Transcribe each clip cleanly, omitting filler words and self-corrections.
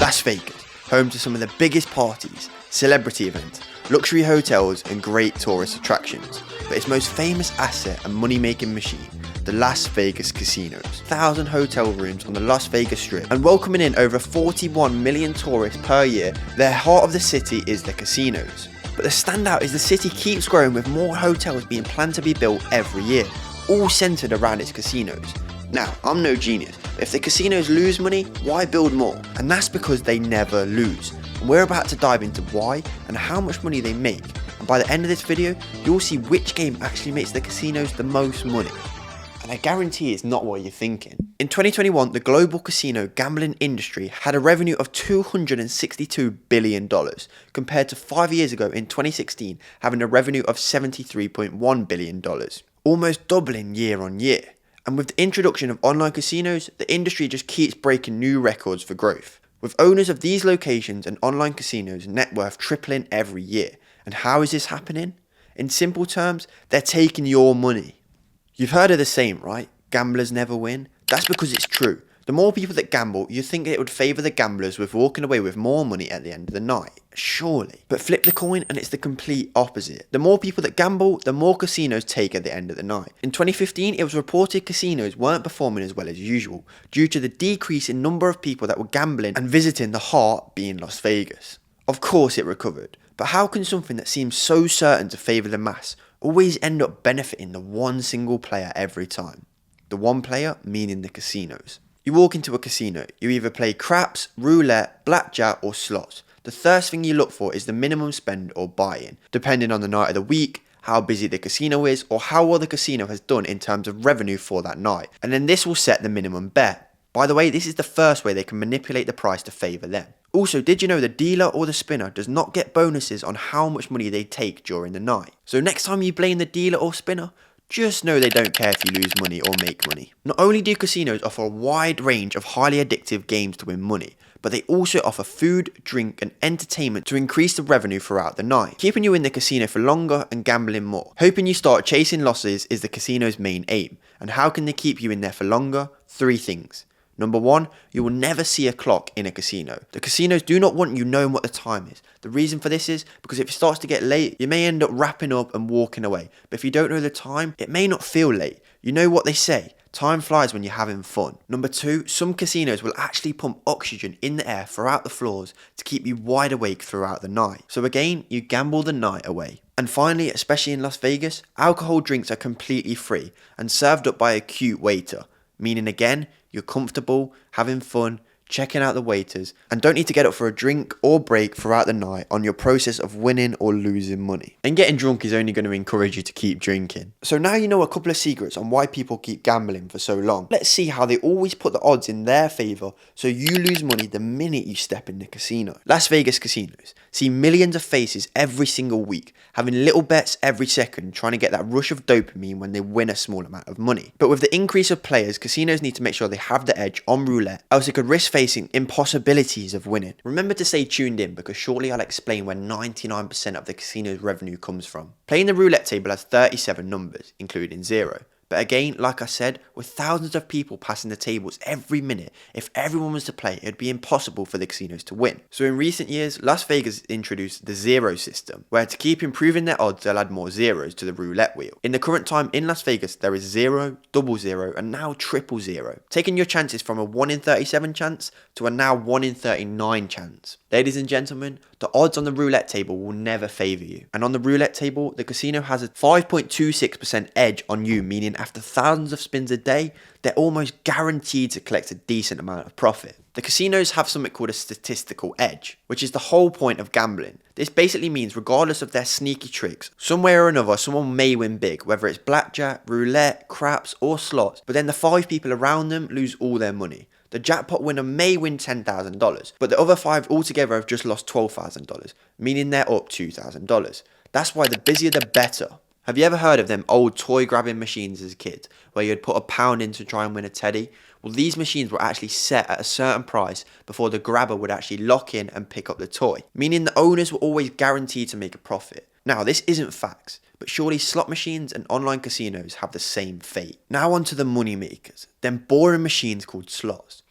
Las Vegas, home to some of the biggest parties, celebrity events, luxury hotels and great tourist attractions, but its most famous asset and money-making machine, the Las Vegas casinos. 1,000 hotel rooms on the Las Vegas Strip and welcoming in over 41 million tourists per year, the heart of the city is the casinos. But the standout is the city keeps growing with more hotels being planned to be built every year, all centered around its casinos. Now, I'm no genius, but if the casinos lose money, why build more? And that's because they never lose. And we're about to dive into why and how much money they make. And by the end of this video, you'll see which game actually makes the casinos the most money. And I guarantee it's not what you're thinking. In 2021, the global casino gambling industry had a revenue of $262 billion, compared to 5 years ago in 2016 having a revenue of $73.1 billion, almost doubling year on year. And with the introduction of online casinos, the industry just keeps breaking new records for growth, with owners of these locations and online casinos' net worth tripling every year. And how is this happening? In simple terms, they're taking your money. You've heard of the saying, right? Gamblers never win. That's because it's true. The more people that gamble, you'd think it would favour the gamblers with walking away with more money at the end of the night. Surely. But flip the coin and it's the complete opposite. The more people that gamble, the more casinos take at the end of the night. In 2015, it was reported casinos weren't performing as well as usual due to the decrease in number of people that were gambling and visiting the heart being Las Vegas. Of course it recovered, but how can something that seems so certain to favour the mass always end up benefiting the one single player every time? The one player meaning the casinos. You walk into a casino, you either play craps, roulette, blackjack or slots. The first thing you look for is the minimum spend or buy-in, depending on the night of the week, how busy the casino is, or how well the casino has done in terms of revenue for that night. And then this will set the minimum bet. By the way, this is the first way they can manipulate the price to favour them. Also, did you know the dealer or the spinner does not get bonuses on how much money they take during the night? So next time you blame the dealer or spinner, just know they don't care if you lose money or make money. Not only do casinos offer a wide range of highly addictive games to win money, but they also offer food, drink and entertainment to increase the revenue throughout the night, keeping you in the casino for longer and gambling more. Hoping you start chasing losses is the casino's main aim. And how can they keep you in there for longer? 3 things. Number 1, you will never see a clock in a casino. The casinos do not want you knowing what the time is. The reason for this is because if it starts to get late, you may end up wrapping up and walking away. But if you don't know the time, it may not feel late. You know what they say, time flies when you're having fun. Number 2, some casinos will actually pump oxygen in the air throughout the floors to keep you wide awake throughout the night. So again, you gamble the night away. And finally, especially in Las Vegas, alcohol drinks are completely free and served up by a cute waiter. Meaning again, you're comfortable, having fun, checking out the waiters, and don't need to get up for a drink or break throughout the night on your process of winning or losing money. And getting drunk is only going to encourage you to keep drinking. So now you know a couple of secrets on why people keep gambling for so long. Let's see how they always put the odds in their favour so you lose money the minute you step in the casino. Las Vegas casinos see millions of faces every single week, having little bets every second, trying to get that rush of dopamine when they win a small amount of money. But with the increase of players, casinos need to make sure they have the edge on roulette, else it could risk facing impossibilities of winning. Remember to stay tuned in because shortly I'll explain where 99% of the casino's revenue comes from. Playing the roulette table has 37 numbers, including 0. But again, like I said, with thousands of people passing the tables every minute, if everyone was to play, it would be impossible for the casinos to win. So in recent years, Las Vegas introduced the 0 system, where to keep improving their odds, they'll add more zeros to the roulette wheel. In the current time in Las Vegas, there is 0, 00, and now 000, taking your chances from a 1 in 37 chance to a now 1 in 39 chance. Ladies and gentlemen, the odds on the roulette table will never favour you. And on the roulette table, the casino has a 5.26% edge on you, meaning after thousands of spins a day, they're almost guaranteed to collect a decent amount of profit. The casinos have something called a statistical edge, which is the whole point of gambling. This basically means regardless of their sneaky tricks, some way or another someone may win big, whether it's blackjack, roulette, craps or slots, but then the 5 people around them lose all their money. The jackpot winner may win $10,000, but the other 5 altogether have just lost $12,000, meaning they're up $2,000. That's why the busier the better. Have you ever heard of them old toy grabbing machines as a kid, where you'd put £1 in to try and win a teddy? Well, these machines were actually set at a certain price before the grabber would actually lock in and pick up the toy, meaning the owners were always guaranteed to make a profit. Now, this isn't facts, but surely slot machines and online casinos have the same fate. Now onto the money makers, them boring machines called slots.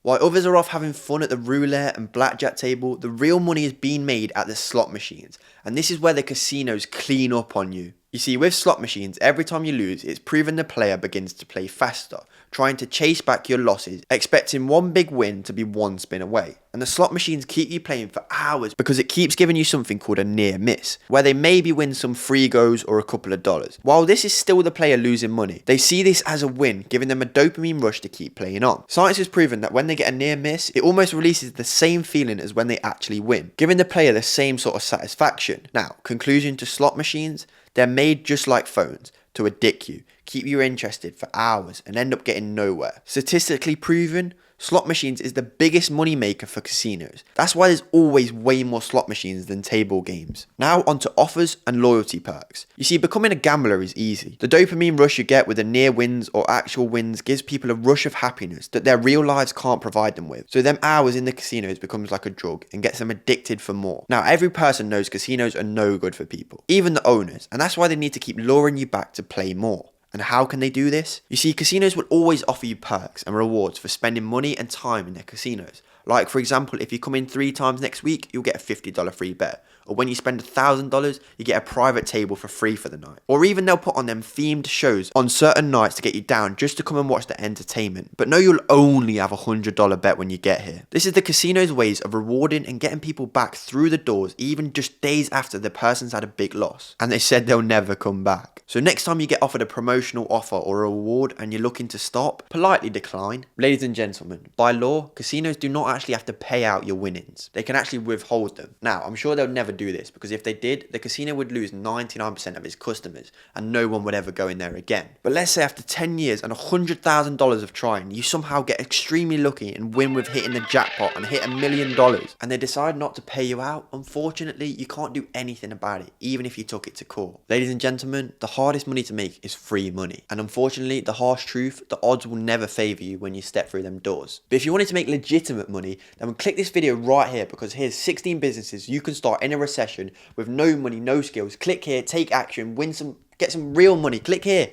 While others are off having fun at the roulette and blackjack table, the real money is being made at the slot machines, and this is where the casinos clean up on you. You see, with slot machines, every time you lose, it's proven the player begins to play faster, trying to chase back your losses, expecting one big win to be one spin away. And the slot machines keep you playing for hours because it keeps giving you something called a near miss, where they maybe win some free goes or a couple of dollars. While this is still the player losing money, they see this as a win, giving them a dopamine rush to keep playing on. Science has proven that when they get a near miss, it almost releases the same feeling as when they actually win, giving the player the same sort of satisfaction. Now, conclusion to slot machines, they're made just like phones, to addict you, keep you interested for hours, and end up getting nowhere. Statistically proven, slot machines is the biggest money maker for casinos. That's why there's always way more slot machines than table games. Now onto offers and loyalty perks. You see, becoming a gambler is easy. The dopamine rush you get with the near wins or actual wins gives people a rush of happiness that their real lives can't provide them with. So them hours in the casinos becomes like a drug and gets them addicted for more. Now every person knows casinos are no good for people, even the owners, and that's why they need to keep luring you back to play more. And how can they do this? You see, casinos will always offer you perks and rewards for spending money and time in their casinos. Like, for example, if you come in 3 times next week, you'll get a $50 free bet. Or when you spend $1,000, you get a private table for free for the night. Or even they'll put on them themed shows on certain nights to get you down just to come and watch the entertainment. But no, you'll only have a $100 bet when you get here. This is the casino's ways of rewarding and getting people back through the doors even just days after the person's had a big loss. And they said they'll never come back. So next time you get offered a promotional offer or a reward and you're looking to stop, politely decline. Ladies and gentlemen, by law, casinos do not actually have to pay out your winnings. They can actually withhold them. Now, I'm sure they'll never do this because if they did, the casino would lose 99% of its customers and no one would ever go in there again. But let's say after 10 years and $100,000 of trying, you somehow get extremely lucky and win with hitting the jackpot and hit $1 million and they decide not to pay you out. Unfortunately, you can't do anything about it, even if you took it to court. Ladies and gentlemen, the hardest money to make is free money. And unfortunately, the harsh truth, the odds will never favor you when you step through them doors. But if you wanted to make legitimate money, then click this video right here because here's 16 businesses you can start in a recession with no money, no skills. Click here, take action, get some real money. Click here.